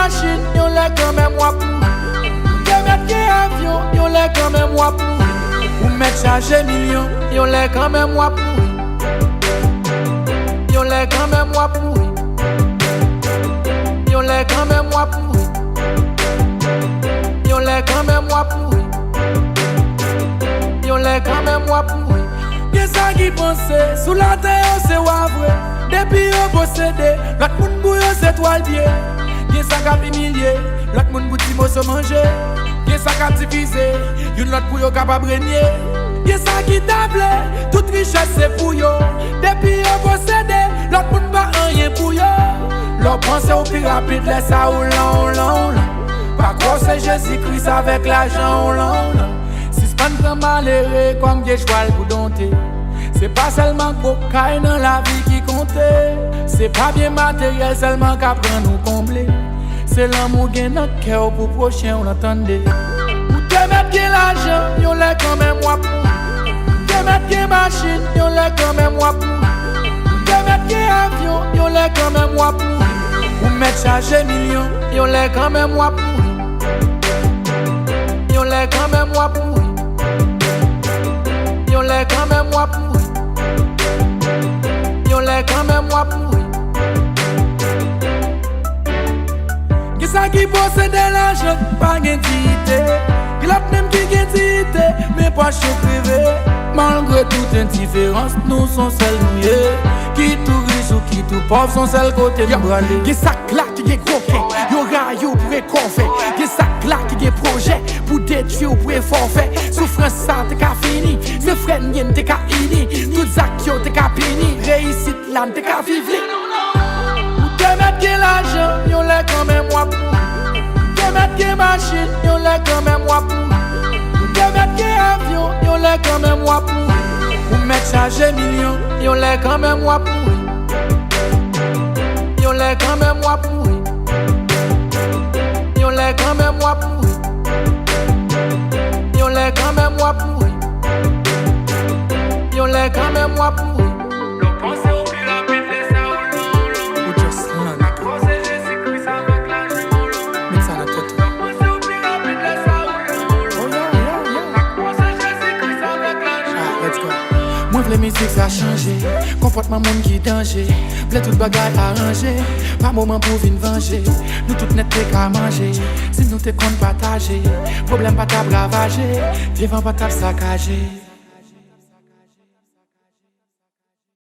machine, yon lè quand même wap pourri. Ou te met gen avion, yon lè quand même wap pourri. Ou met charger million, yon lè quand même wap pourri. Yon lè quand même wap pourri. Yon lè quand même wap pourri. Yon lè quand même wap pourri. Yon lè quand même wap pourri. Gen sa qui pense, sous la terre c'est wavre. Depuis yon possédé, l'autre moun bou yon c'est toile pied. Gen sa ka humilié, l'autre moun bouti mo se manger. Gen sa ka divisé, yon l'autre pou yon capable régner. Gen sa qui table, toute richesse c'est pour yon. Depuis yon possédé, l'autre moun pas rien pour yon. L'on pense au plus rapide, laisse ça ou l'on. Pas quoi c'est Jésus-Christ avec l'argent ou l'on. Si c'est pas un grand malheureux comme des chouals pour dompter. C'est pas seulement cocaïne dans la vie qui compte. C'est pas bien matériel seulement qu'après nous combler. C'est l'amour qui est dans le cœur pour prochain on l'entendait. Ou te mettre bien l'argent, yon lè quand même wap pourri. Ou te mettre bien machine, yon lè quand même wap pourri. Ou te mettre bien avion, yon lè quand même wap pourri. Ou mettre charger million, yon lè quand même wap pourri. Yon lè quand même wap pourri. Yon lè quand même wap pourri. Yon lè quand même wap pourri. Qui ça qui possède l'argent, pas d'identité. Qui l'a même qui d'identité, mais pas chez privé. Malgré toute indifférence, nous sommes seuls mouillés. Qui tout riche ou qui tout pauvre sont seuls côté de brûler. Qui ça là qui est croqué, y'aura yo pour réconfort. Qui ça là qui est projet pour détruire ou pour forfait. Souffrance ça t'es qu'à fini, ce frère n'yen t'es qu'à ini. Tout ça qui t'es qu'à pini, réussite là t'es qu'à vivre. Ou te mettre que l'argent, yon lè quand même wap pourri. Ou te mettre que machine, yon lè quand même wap pourri. Ou te mettre que avion, yon lè quand même wap pourri. Ou mettre charger million, yon lè quand même wap pourri. Yon lè quand même wap pourri. Yon lè quand même wap pourri. Yon lè quand même wap pourri. Yon lè quand même wap pourri. Moi v'le musique ça changé, comportement monde qui danger, v'le tout bagay arrangé, pas moment pour venir venger, nous tout net t'es qu'à manger, si nous t'es compte partager, problème pas t'a bravager, vivant pas t'a saccager.